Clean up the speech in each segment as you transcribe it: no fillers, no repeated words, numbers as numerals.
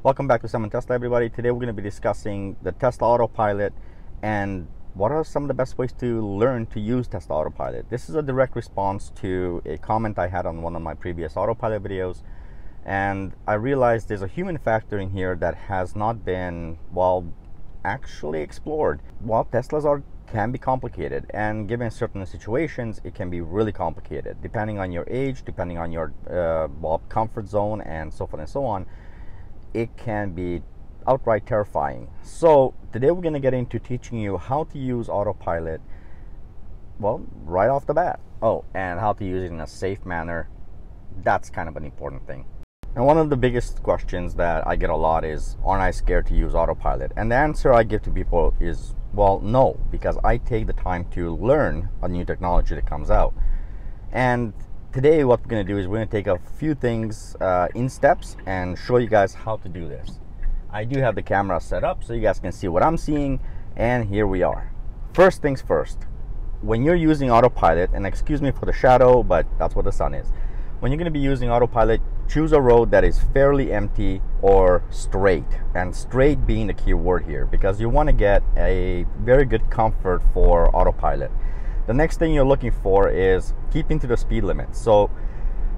Welcome back to Summon Tesla, everybody. Today we're going to be discussing the Tesla Autopilot and what are some of the best ways to learn to use Tesla Autopilot. This is a direct response to a comment I had on one of my previous Autopilot videos, and I realized there's a human factor in here that has not been, well, actually explored. Well, can be complicated, and given certain situations it can be really complicated depending on your age, depending on your comfort zone, and so forth and so on. It can be outright terrifying. So today we're going to get into teaching you how to use Autopilot, well, right off the bat. Oh, and how to use it in a safe manner. That's kind of an important thing. And one of the biggest questions that I get a lot is, aren't I scared to use Autopilot? And the answer I give to people is, well, no, because I take the time to learn a new technology that comes out. And today what we're going to do is we're going to take a few things in steps and show you guys how to do this. I do have the camera set up so you guys can see what I'm seeing, and here we are. First things first, when you're using Autopilot, and excuse me for the shadow, but that's what the sun is. When you're going to be using Autopilot, choose a road that is fairly empty or straight, and straight being the key word here, because you want to get a very good comfort for Autopilot. The next thing you're looking for is keeping to the speed limit. So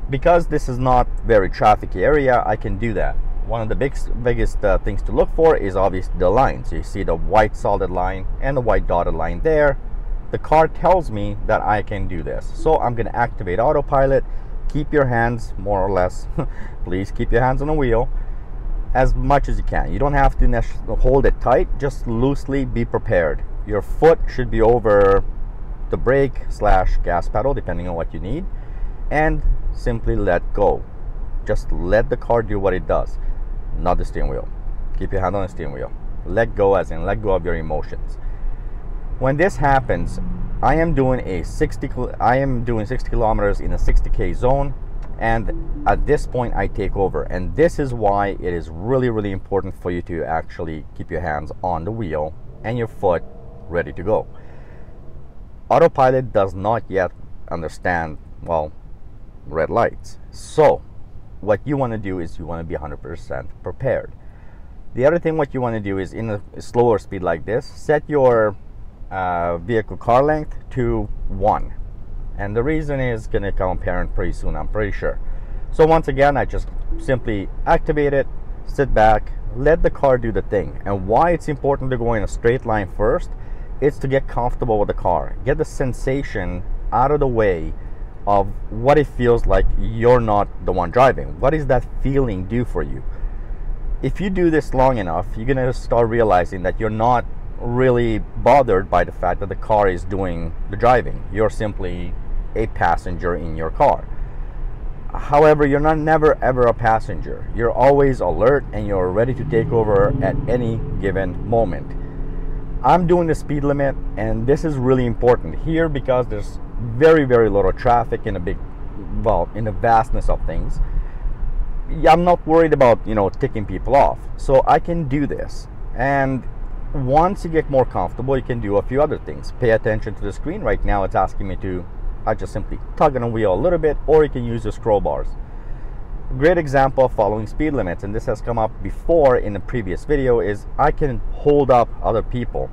because this is not very trafficy area, I can do that. One of the biggest things to look for is obviously the line. So you see the white solid line and the white dotted line there. The car tells me that I can do this. So I'm going to activate Autopilot. Keep your hands, more or less, please keep your hands on the wheel as much as you can. You don't have to hold it tight, just loosely be prepared. Your foot should be over the brake / gas pedal, depending on what you need, and simply let go. Just let the car do what it does, not the steering wheel. Keep your hand on the steering wheel. Let go, as in let go of your emotions. When this happens, I am doing 60 kilometers in a 60k zone, and at this point I take over. And this is why it is really important for you to actually keep your hands on the wheel and your foot ready to go. Autopilot does not yet understand, well, red lights. So what you want to do is you want to be 100% prepared. The other thing what you want to do is, in a slower speed like this, set your vehicle car length to 1, and the reason is going to come apparent pretty soon, I'm pretty sure. So once again, I just simply activate it, sit back, let the car do the thing. And why it's important to go in a straight line first, it's to get comfortable with the car, get the sensation out of the way of what it feels like you're not the one driving. What does that feeling do for you? If you do this long enough, you're going to start realizing that you're not really bothered by the fact that the car is doing the driving. You're simply a passenger in your car. However, you're never ever a passenger. You're always alert and you're ready to take over at any given moment. I'm doing the speed limit, and this is really important here because there's very little traffic in the vastness of things. I'm not worried about, ticking people off, so I can do this. And once you get more comfortable, you can do a few other things. Pay attention to the screen. Right now it's asking me to, I just simply tug on the wheel a little bit, or you can use the scroll bars. A great example of following speed limits, and this has come up before in a previous video, is I can hold up other people.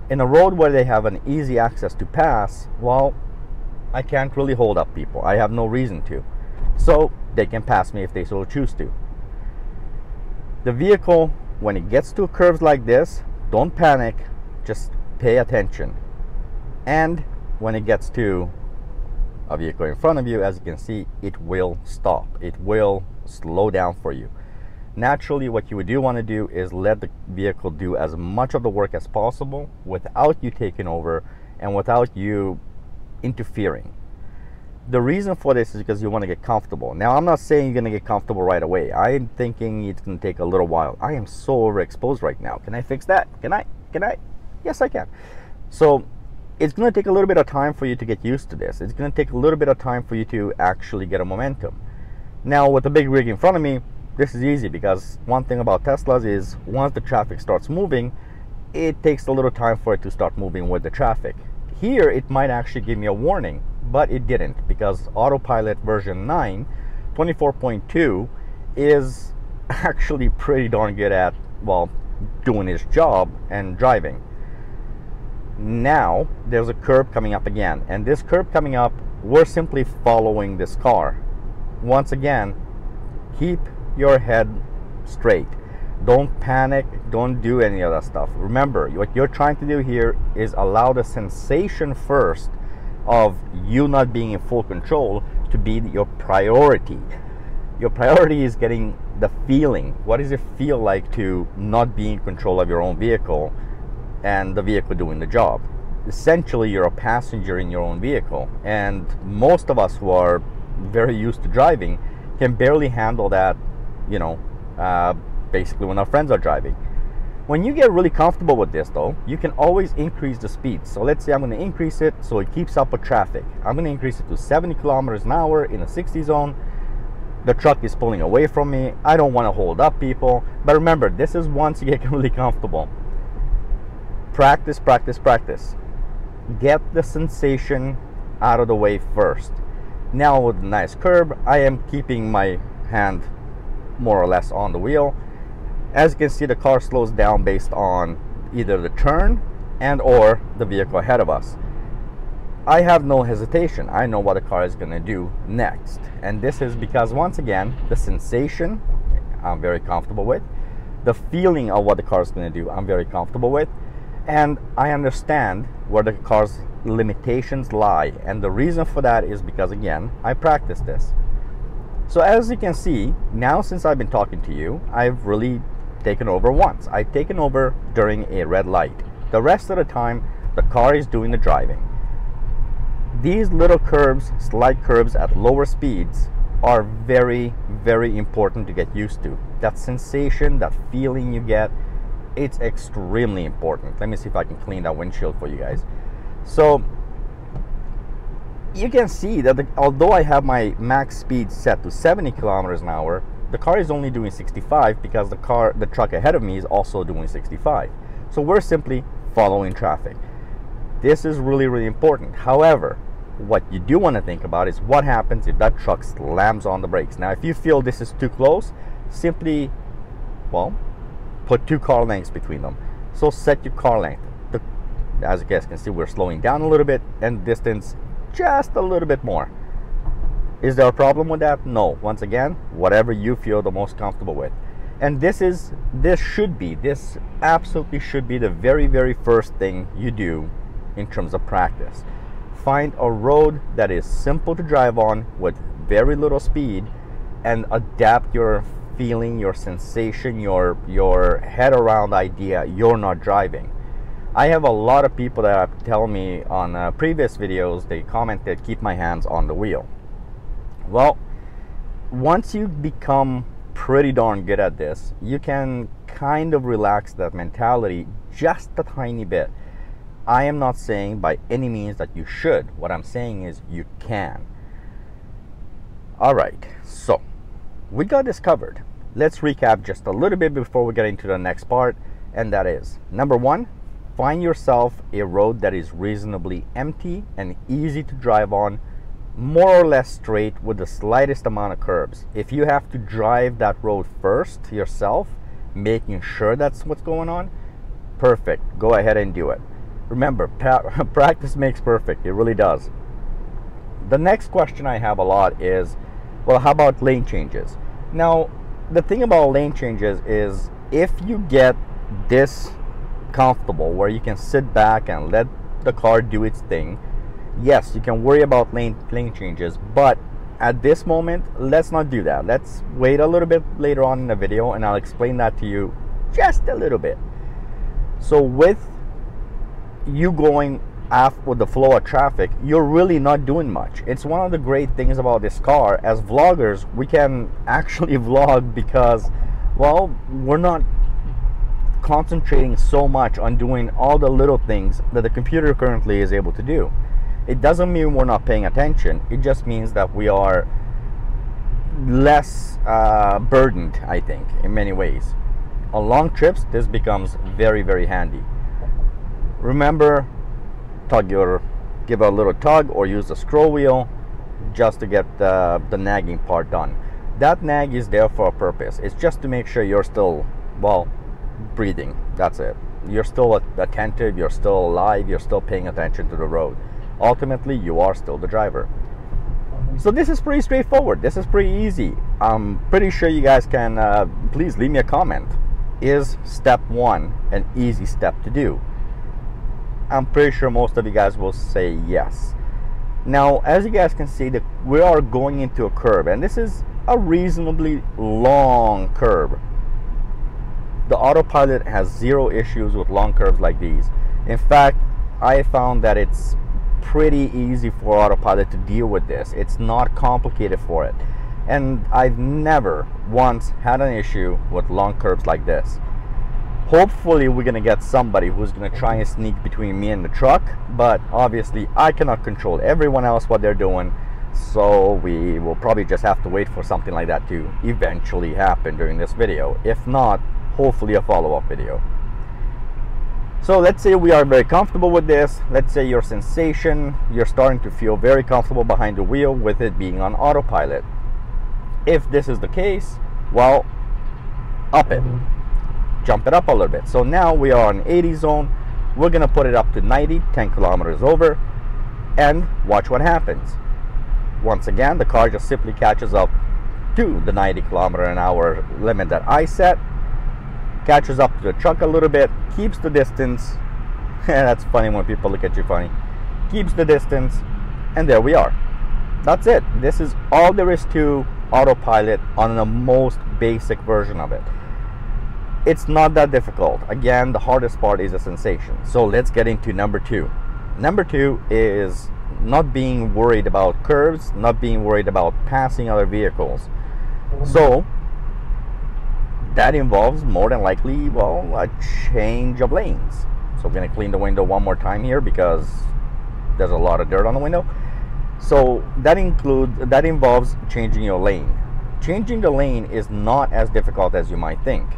In a road where they have an easy access to pass, well, I can't really hold up people. I have no reason to. So they can pass me if they so choose to. The vehicle, when it gets to curves like this, don't panic, just pay attention. And when it gets to a vehicle in front of you, as you can see, it will stop. It will slow down for you. Naturally, what you do want to do is let the vehicle do as much of the work as possible without you taking over and without you interfering. The reason for this is because you want to get comfortable. Now, I'm not saying you're going to get comfortable right away. I'm thinking it's going to take a little while. I am so overexposed right now. Can I fix that? Can I? Yes, I can. So it's going to take a little bit of time for you to get used to this. It's going to take a little bit of time for you to actually get a momentum. Now, with the big rig in front of me, this is easy, because one thing about Teslas is once the traffic starts moving, it takes a little time for it to start moving with the traffic. Here, it might actually give me a warning, but it didn't, because Autopilot version 9, 24.2, is actually pretty darn good at, well, doing his job and driving. Now there's a curb coming up again, and this curb coming up, we're simply following this car. Once again, keep your head straight. Don't panic, don't do any of that stuff. Remember, what you're trying to do here is allow the sensation first of you not being in full control to be your priority. Your priority is getting the feeling. What does it feel like to not be in control of your own vehicle and the vehicle doing the job? Essentially, you're a passenger in your own vehicle, and most of us who are very used to driving can barely handle that, you know, basically when our friends are driving. When you get really comfortable with this though, you can always increase the speed. So let's say I'm going to increase it so it keeps up with traffic. I'm going to increase it to 70 kilometers an hour in a 60 zone. The truck is pulling away from me. I don't want to hold up people. But remember, this is once you get really comfortable. Practice, practice, practice. Get the sensation out of the way first. Now with a nice curb, I am keeping my hand more or less on the wheel. As you can see, the car slows down based on either the turn and or the vehicle ahead of us. I have no hesitation. I know what the car is going to do next. And this is because, once again, the sensation I'm very comfortable with. The feeling of what the car is going to do I'm very comfortable with. And I understand where the car's limitations lie. And the reason for that is because, again, I practice this. So as you can see, now since I've been talking to you, I've really taken over once. I've taken over during a red light. The rest of the time, the car is doing the driving. These little curves, slight curves at lower speeds, are very, very important to get used to. That sensation, that feeling you get, it's extremely important. Let me see if I can clean that windshield for you guys. So you can see that although I have my max speed set to 70 kilometers an hour, the car is only doing 65 because the truck ahead of me is also doing 65. So we're simply following traffic. This is really, really important. However, what you do want to think about is what happens if that truck slams on the brakes. Now, if you feel this is too close, simply, well, put 2 car lengths between them. So set your car length. As you guys can see, we're slowing down a little bit and distance just a little bit more. Is there a problem with that? No. Once again, whatever you feel the most comfortable with. And this absolutely should be the very, very first thing you do in terms of practice. Find a road that is simple to drive on with very little speed, and adapt your feeling, your sensation, your head around idea you're not driving. I have a lot of people that tell me on previous videos, they commented, keep my hands on the wheel. Well, once you become pretty darn good at this, you can kind of relax that mentality just a tiny bit. I am not saying by any means that you should. What I'm saying is you can. All right, so we got this covered. Let's recap just a little bit before we get into the next part, and that is, number 1, find yourself a road that is reasonably empty and easy to drive on, more or less straight with the slightest amount of curbs. If you have to drive that road first yourself, making sure that's what's going on, perfect. Go ahead and do it. Remember, practice makes perfect. It really does. The next question I have a lot is, well, how about lane changes? Now, the thing about lane changes is if you get this comfortable where you can sit back and let the car do its thing, yes, you can worry about lane changes, but at this moment, let's not do that. Let's wait a little bit later on in the video and I'll explain that to you just a little bit. So with you going off with the flow of traffic, you're really not doing much. It's one of the great things about this car. As vloggers, we can actually vlog because, well, we're not concentrating so much on doing all the little things that the computer currently is able to do. It doesn't mean we're not paying attention. It just means that we are less burdened, I think, in many ways. On long trips, this becomes very, very handy. Remember, give it a little tug or use the scroll wheel just to get the nagging part done. That nag is there for a purpose. It's just to make sure you're still, well, breathing. That's it. You're still attentive, you're still alive, you're still paying attention to the road. Ultimately, you are still the driver. So this is pretty straightforward. This is pretty easy. I'm pretty sure you guys can, please leave me a comment. Is step 1 an easy step to do? I'm pretty sure most of you guys will say yes. Now, as you guys can see, that we are going into a curve, and this is a reasonably long curve. The Autopilot has zero issues with long curves like these. In fact, I found that it's pretty easy for Autopilot to deal with this. It's not complicated for it. And I've never once had an issue with long curves like this. Hopefully we're gonna get somebody who's gonna try and sneak between me and the truck, but obviously I cannot control everyone else what they're doing, so we will probably just have to wait for something like that to eventually happen during this video. If not, hopefully a follow-up video. So let's say we are very comfortable with this. Let's say your sensation, you're starting to feel very comfortable behind the wheel with it being on autopilot. If this is the case, well, up it. Jump it up a little bit. So now we are on 80 zone. We're gonna put it up to 90, 10 kilometers over, and watch what happens. Once again, the car just simply catches up to the 90 kilometer an hour limit that I set, catches up to the truck a little bit, keeps the distance. That's funny when people look at you funny. Keeps the distance, and there we are. That's it. This is all there is to Autopilot on the most basic version of it. It's not that difficult. Again, the hardest part is the sensation. So let's get into number 2. Number 2 is not being worried about curves, not being worried about passing other vehicles. So that involves more than likely, well, a change of lanes. So I'm going to clean the window one more time here because there's a lot of dirt on the window. So that involves changing your lane. Changing the lane is not as difficult as you might think.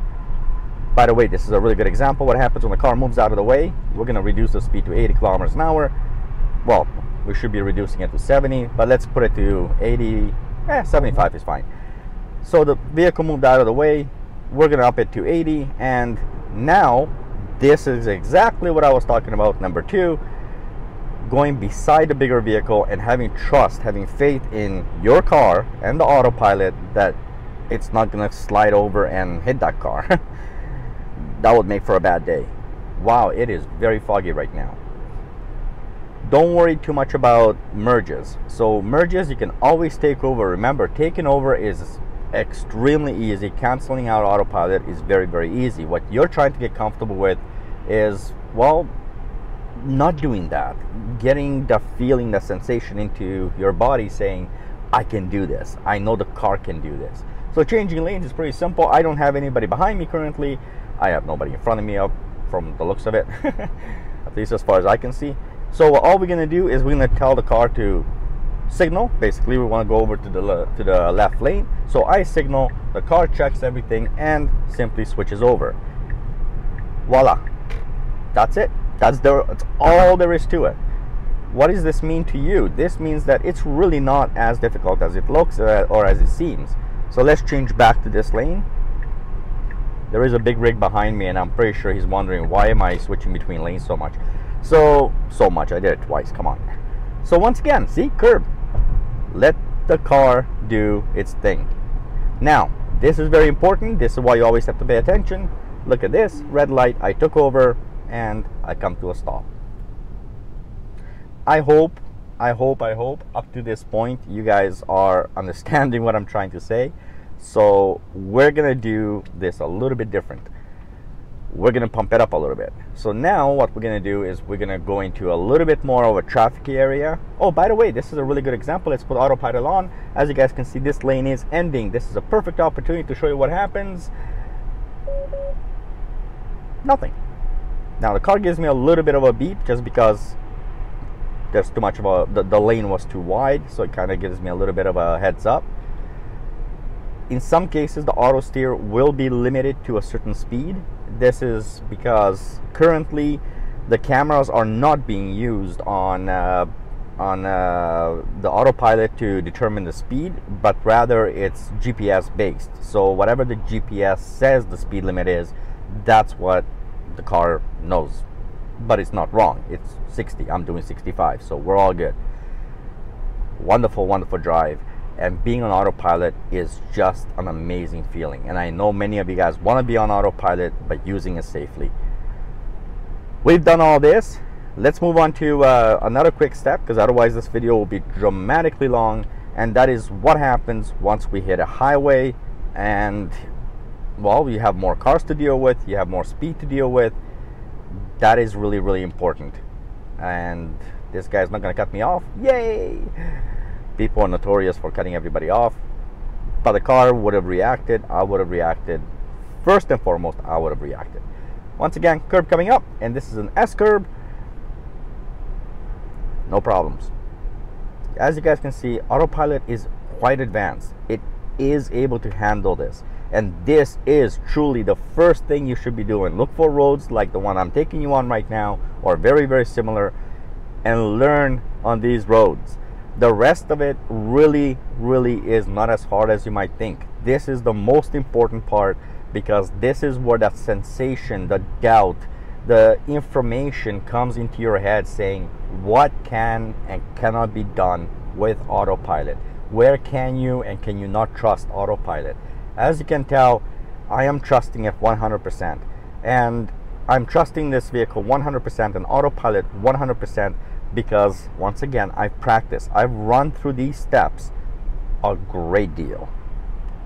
By the way, this is a really good example. What happens when the car moves out of the way? We're going to reduce the speed to 80 kilometers an hour. Well, we should be reducing it to 70, but let's put it to 80. 75 is fine. So the vehicle moved out of the way. We're going to up it to 80, and now this is exactly what I was talking about. Number 2, going beside the bigger vehicle and having trust, having faith in your car and the Autopilot that it's not going to slide over and hit that car. That would make for a bad day. Wow, it is very foggy right now. Don't worry too much about merges. So merges you can always take over. Remember, taking over is extremely easy. Canceling out Autopilot is very, very easy. What you're trying to get comfortable with is, well, not doing that. Getting the feeling, the sensation into your body saying, I can do this. I know the car can do this. So changing lanes is pretty simple. I don't have anybody behind me currently. I have nobody in front of me up from the looks of it. At least as far as I can see. So all we're going to do is we're going to tell the car to signal. Basically, we want to go over to the left lane. So I signal, the car checks everything and simply switches over. Voila. That's it. That's all there is to it. What does this mean to you? This means that it's really not as difficult as it looks or as it seems. So let's change back to this lane. There is a big rig behind me, and I'm pretty sure he's wondering why am I switching between lanes so much. So much. I did it twice. Come on. So once again, see, curb. Let the car do its thing. Now, this is very important. This is why you always have to pay attention. Look at this red light. I took over and I come to a stop. I hope up to this point you guys are understanding what I'm trying to say. So we're gonna do this a little bit different. We're gonna pump it up a little bit. So now what we're gonna do is we're gonna go into a little bit more of a traffic area. Oh, by the way, this is a really good example. Let's put Autopilot on. As you guys can see, this lane is ending. This is a perfect opportunity to show you what happens. Nothing. Now the car gives me a little bit of a beep just because there's too much of the lane was too wide, so it kind of gives me a little bit of a heads up. In some cases, the auto steer will be limited to a certain speed. This is because currently the cameras are not being used on the autopilot to determine the speed, but rather it's GPS based. So whatever the GPS says the speed limit is, that's what the car knows. But it's not wrong. It's 60. I'm doing 65, so we're all good. Wonderful, wonderful drive. And being on autopilot is just an amazing feeling. And I know many of you guys want to be on autopilot, but using it safely. We've done all this. Let's move on to another quick step, because otherwise this video will be dramatically long. And that is what happens once we hit a highway and, well, you have more cars to deal with, you have more speed to deal with. That is really, really important. And this guy's not going to cut me off. Yay! People are notorious for cutting everybody off. But the car would have reacted. I would have reacted. First and foremost, I would have reacted. Once again, curb coming up. And this is an S curb. No problems. As you guys can see, autopilot is quite advanced. It is able to handle this. And this is truly the first thing you should be doing. Look for roads like the one I'm taking you on right now, or very, very similar, and learn on these roads. The rest of it really, really is not as hard as you might think. This is the most important part, because this is where that sensation, the doubt, the information comes into your head saying what can and cannot be done with autopilot. Where can you and can you not trust autopilot? As you can tell, I am trusting it 100%. And I'm trusting this vehicle 100% and autopilot 100%. Because once again, I've practiced. I've run through these steps a great deal,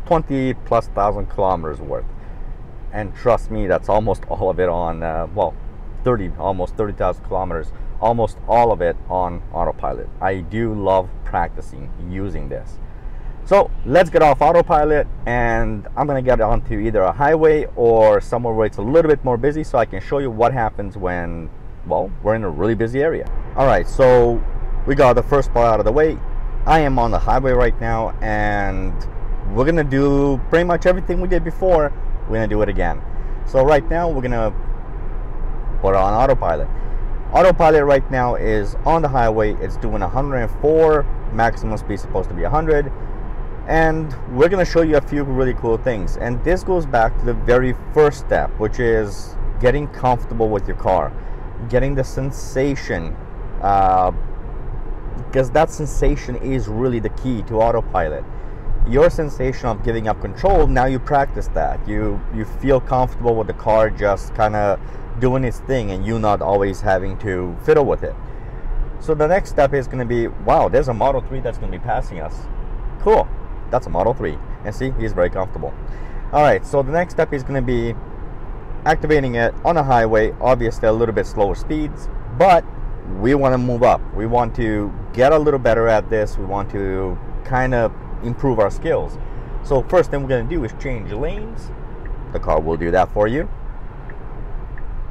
20,000+ kilometers worth, and trust me, that's almost all of it on well, almost 30,000 kilometers, almost all of it on autopilot. I do love practicing using this. So let's get off autopilot, and I'm gonna get onto either a highway or somewhere where it's a little bit more busy, so I can show you what happens when, well, we're in a really busy area. All right, so we got the first part out of the way. I am on the highway right now, and we're gonna do pretty much everything we did before. We're gonna do it again. So right now we're gonna put on autopilot. Autopilot right now is on the highway. It's doing 104. Maximum speed is supposed to be 100. And we're gonna show you a few really cool things. And this goes back to the very first step, which is getting comfortable with your car. Getting the sensation, because that sensation is really the key to autopilot. Your sensation of giving up control, now you practice that. You feel comfortable with the car just kind of doing its thing and you not always having to fiddle with it. So the next step is going to be, wow, there's a Model 3 that's going to be passing us. Cool, that's a Model 3. And see, he's very comfortable. All right, so the next step is going to be activating it on a highway, obviously a little bit slower speeds, but we want to move up. We want to get a little better at this. We want to kind of improve our skills. So first thing we're going to do is change lanes. The car will do that for you.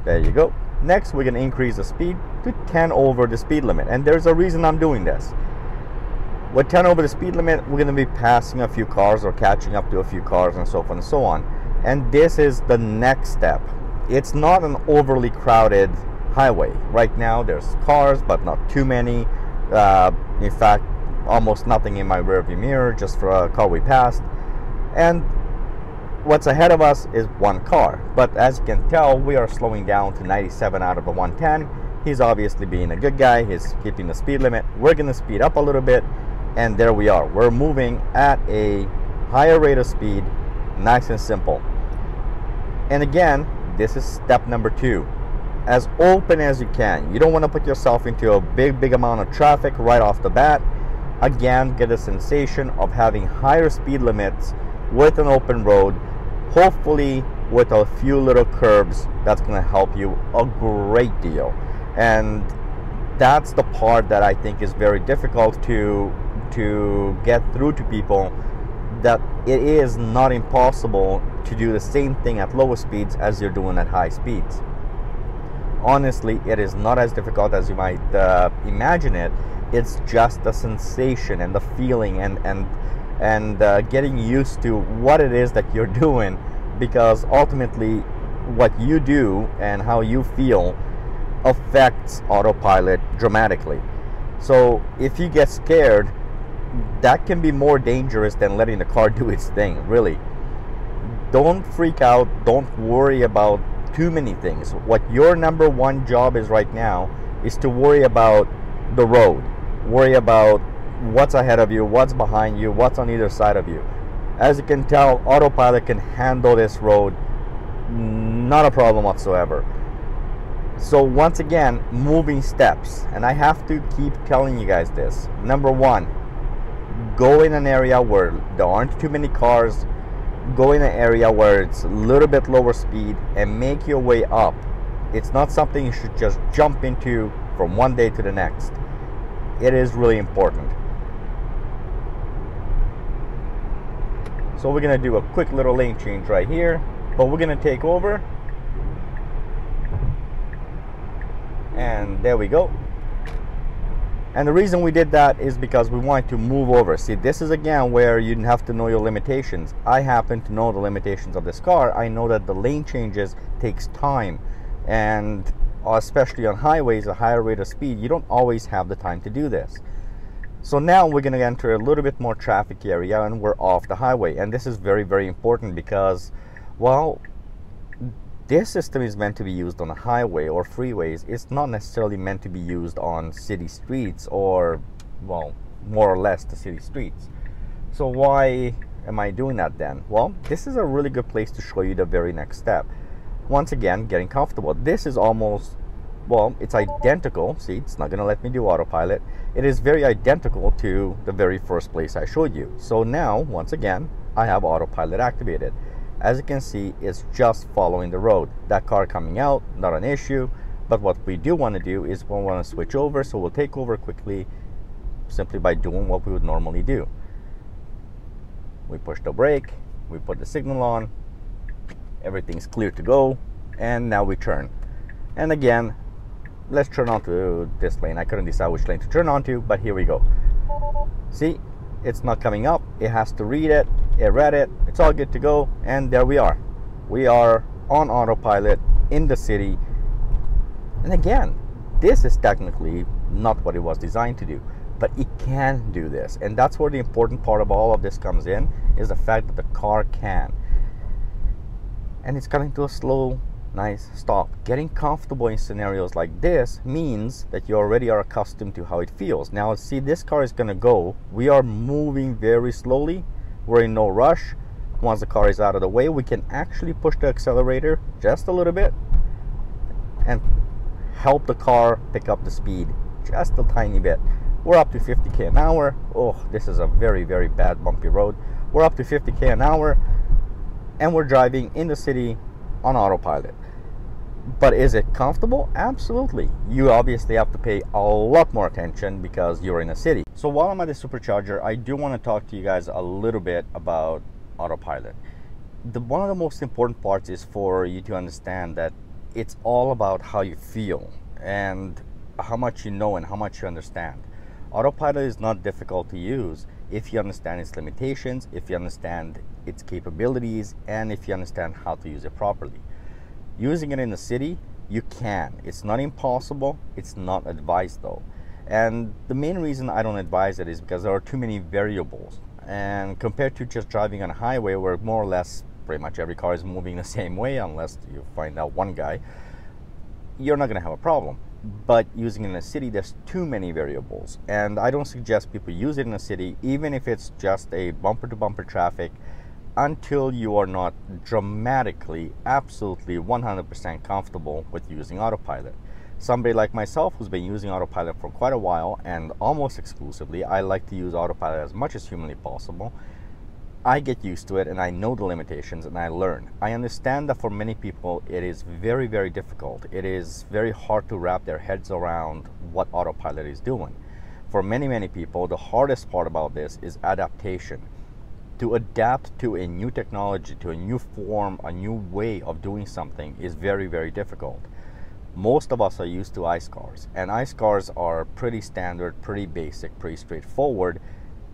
There you go. Next, we're going to increase the speed to 10 over the speed limit, and there's a reason I'm doing this. With 10 over the speed limit, we're going to be passing a few cars or catching up to a few cars and so forth and so on. And this is the next step. It's not an overly crowded highway. Right now there's cars, but not too many. In fact, almost nothing in my rearview mirror, just for a car we passed. And what's ahead of us is one car. But as you can tell, we are slowing down to 97 out of the 110. He's obviously being a good guy. He's keeping the speed limit. We're going to speed up a little bit. And there we are. We're moving at a higher rate of speed. Nice and simple. And again, this is step number 2. As open as you can. You don't want to put yourself into a big amount of traffic right off the bat. Again, get a sensation of having higher speed limits with an open road, hopefully with a few little curbs. That's going to help you a great deal. And that's the part that I think is very difficult to get through to people, that it is not impossible to do the same thing at lower speeds as you're doing at high speeds. Honestly, it is not as difficult as you might imagine it. It's just the sensation and the feeling and getting used to what it is that you're doing, because ultimately what you do and how you feel affects autopilot dramatically. So if you get scared, that can be more dangerous than letting the car do its thing, really. Don't freak out. Don't worry about too many things. What your number one job is right now is to worry about the road. Worry about what's ahead of you, what's behind you, what's on either side of you. As you can tell, Autopilot can handle this road, not a problem whatsoever. So once again, moving steps, and I have to keep telling you guys this. Number one, go in an area where there aren't too many cars. Go in an area where it's a little bit lower speed and make your way up. It's not something you should just jump into from one day to the next. It is really important. So we're going to do a quick little lane change right here, but we're going to take over. And there we go. And the reason we did that is because we wanted to move over. See, this is again where you have to know your limitations. I happen to know the limitations of this car. I know that the lane changes takes time, and especially on highways, a higher rate of speed, you don't always have the time to do this. So now we're going to enter a little bit more traffic area and we're off the highway. And this is very, very important because, well, this system is meant to be used on a highway or freeways. It's not necessarily meant to be used on city streets or, well, more or less the city streets. So why am I doing that then? Well, this is a really good place to show you the very next step. Once again, getting comfortable. This is almost, well, it's identical. See, it's not going to let me do autopilot. It is very identical to the very first place I showed you. So now, once again, I have autopilot activated. As you can see, it's just following the road. That car coming out, not an issue. But what we do want to do is we want to switch over. So we'll take over quickly simply by doing what we would normally do. We push the brake, we put the signal on, everything's clear to go, and now we turn. And again, let's turn onto this lane. I couldn't decide which lane to turn onto, but here we go. See? It's not coming up. It has to read it. It read it. It's all good to go. And there we are. We are on autopilot in the city. And again, this is technically not what it was designed to do, but it can do this. And that's where the important part of all of this comes in, is the fact that the car can. And it's coming to a slow, nice stop. Getting comfortable in scenarios like this means that you already are accustomed to how it feels. Now, see, this car is going to go. We are moving very slowly. We're in no rush. Once the car is out of the way, we can actually push the accelerator just a little bit and help the car pick up the speed just a tiny bit. We're up to 50k an hour. Oh, this is a very, very bad bumpy road. We're up to 50k an hour and we're driving in the city on autopilot. But is it comfortable? Absolutely. You obviously have to pay a lot more attention because you're in a city. So while I'm at the supercharger, I do want to talk to you guys a little bit about autopilot. One of the most important parts is for you to understand that it's all about how you feel and how much you know and how much you understand. Autopilot is not difficult to use if you understand its limitations, if you understand its capabilities, and if you understand how to use it properly. Using it in the city, you can. It's not impossible. It's not advised though. And the main reason I don't advise it is because there are too many variables. And compared to just driving on a highway where more or less pretty much every car is moving the same way, unless you find out one guy, you're not going to have a problem. But using it in a city, there's too many variables. And I don't suggest people use it in a city, even if it's just a bumper-to-bumper traffic, until you are not dramatically, absolutely 100% comfortable with using autopilot. Somebody like myself who's been using autopilot for quite a while and almost exclusively, I like to use autopilot as much as humanly possible. I get used to it and I know the limitations and I learn. I understand that for many people it is very, very difficult. It is very hard to wrap their heads around what autopilot is doing. For many, many people, the hardest part about this is adaptation. To adapt to a new technology, to a new form, a new way of doing something is very, very difficult. Most of us are used to ICE cars, and ICE cars are pretty standard, pretty basic, pretty straightforward.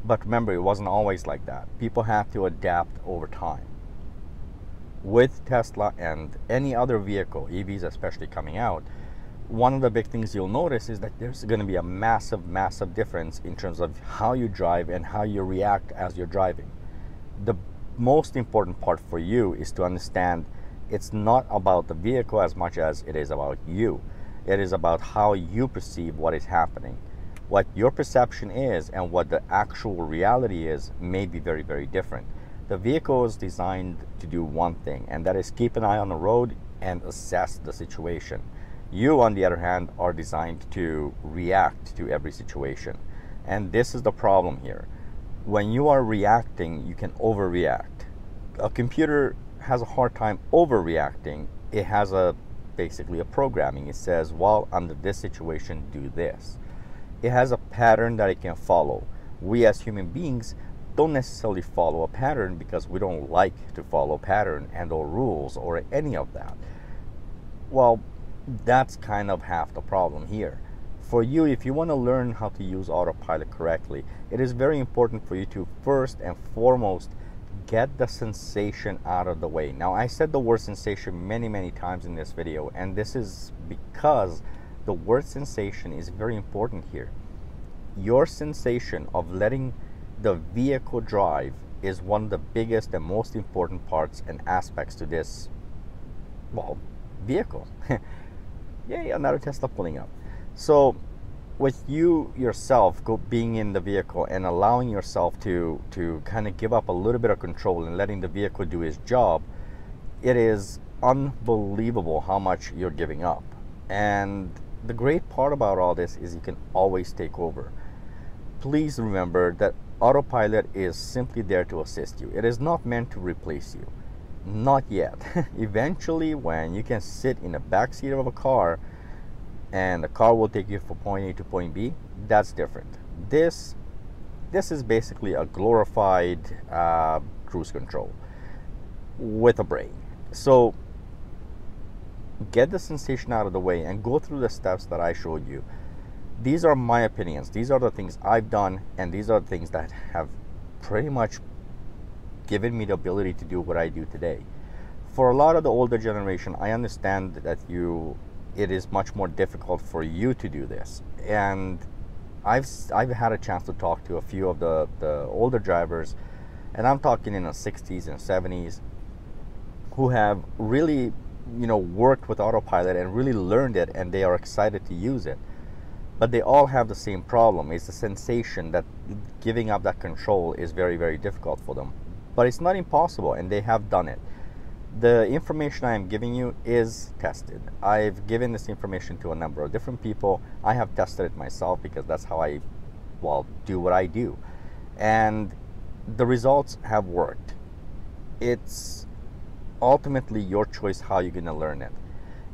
But remember, it wasn't always like that. People have to adapt over time. With Tesla and any other vehicle, EVs especially coming out, one of the big things you'll notice is that there's going to be a massive difference in terms of how you drive and how you react as you're driving. The most important part for you is to understand it's not about the vehicle as much as it is about you. It is about how you perceive what is happening. What your perception is and what the actual reality is may be very different. The vehicle is designed to do one thing, and that is keep an eye on the road and assess the situation. You, on the other hand, are designed to react to every situation. And this is the problem here. When you are reacting, you can overreact. A computer has a hard time overreacting. It has basically a programming. It says, well, under this situation, do this. It has a pattern that it can follow. We as human beings don't necessarily follow a pattern because we don't like to follow pattern and or rules or any of that. Well, that's kind of half the problem here. For you, if you want to learn how to use autopilot correctly, it is very important for you to first and foremost get the sensation out of the way. Now, I said the word sensation many times in this video, and this is because the word sensation is very important here. Your sensation of letting the vehicle drive is one of the biggest and most important parts and aspects to this, well, vehicle. Yay, another Tesla pulling up. So with you yourself being in the vehicle and allowing yourself to kind of give up a little bit of control and letting the vehicle do its job, it is unbelievable how much you're giving up. And the great part about all this is you can always take over. Please remember that autopilot is simply there to assist you. It is not meant to replace you. Not yet. Eventually, when you can sit in the back seat of a car and the car will take you from point A to point B, that's different. This is basically a glorified cruise control with a brain. So get the sensation out of the way and go through the steps that I showed you. These are my opinions. These are the things I've done, and these are the things that have pretty much given me the ability to do what I do today. For a lot of the older generation, I understand that it is much more difficult for you to do this. And I've had a chance to talk to a few of the older drivers, and I'm talking in the 60s and 70s, who have really, worked with autopilot and really learned it, and they are excited to use it. But they all have the same problem. It's the sensation that giving up that control is very difficult for them. But it's not impossible, and they have done it. The information I am giving you is tested. I've given this information to a number of different people. I have tested it myself because that's how I, do what I do. And the results have worked. It's ultimately your choice how you're going to learn it.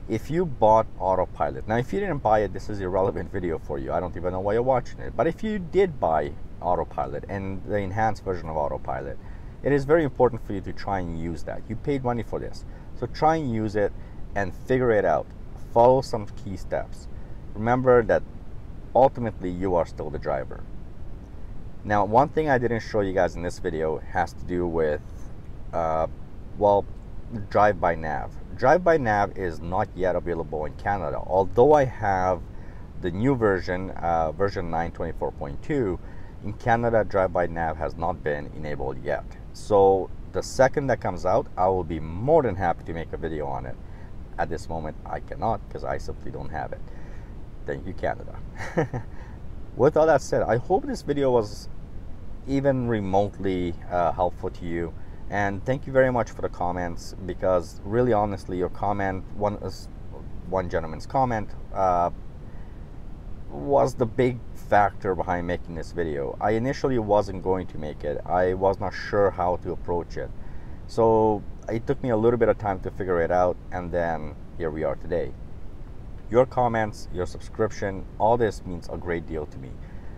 If you bought autopilot, now if you didn't buy it, this is a irrelevant video for you. I don't even know why you're watching it. But if you did buy autopilot and the enhanced version of autopilot, it is very important for you to try and use that. You paid money for this, so try and use it and figure it out. Follow some key steps. Remember that ultimately you are still the driver. Now, one thing I didn't show you guys in this video has to do with drive-by-nav. Drive-by-nav is not yet available in Canada, although I have the new version, version 9.24.2. In Canada, drive-by-nav has not been enabled yet. So the second that comes out, I will be more than happy to make a video on it. At this moment, I cannot because I simply don't have it. Thank you, Canada. With all that said, I hope this video was even remotely helpful to you. And thank you very much for the comments, because really honestly, your comment, one gentleman's comment, was the big factor behind making this video. I initially wasn't going to make it. I was not sure how to approach it. So it took me a little bit of time to figure it out, and then here we are today. Your comments, your subscription, all this means a great deal to me.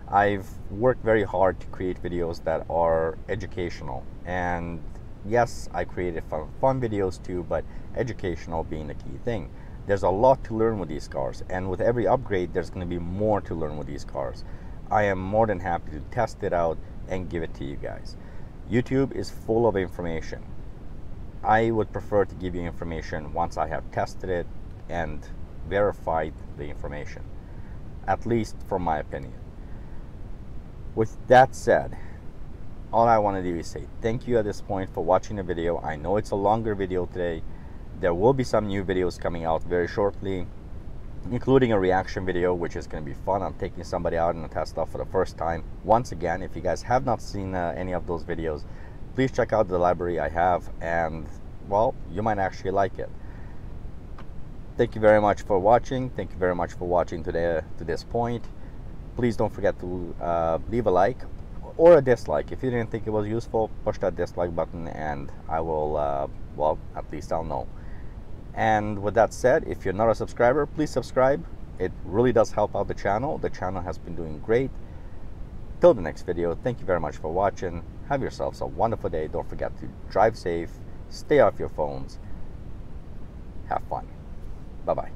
I've worked very hard to create videos that are educational, and yes, I created fun videos too, but educational being the key thing. There's a lot to learn with these cars, and with every upgrade, there's going to be more to learn with these cars. I am more than happy to test it out and give it to you guys. YouTube is full of information. I would prefer to give you information once I have tested it and verified the information, at least from my opinion. With that said, all I want to do is say thank you at this point for watching the video. I know it's a longer video today. There will be some new videos coming out very shortly, including a reaction video, which is going to be fun. I'm taking somebody out in a Tesla for the first time. Once again, if you guys have not seen any of those videos, please check out the library I have, and well, you might actually like it. Thank you very much for watching. Thank you very much for watching to this point. Please don't forget to leave a like or a dislike. If you didn't think it was useful, push that dislike button and I will, well, at least I'll know. And with that said, if you're not a subscriber, please subscribe. It really does help out the channel. The channel has been doing great. Till the next video, thank you very much for watching. Have yourselves a wonderful day. Don't forget to drive safe, stay off your phones, have fun. Bye-bye.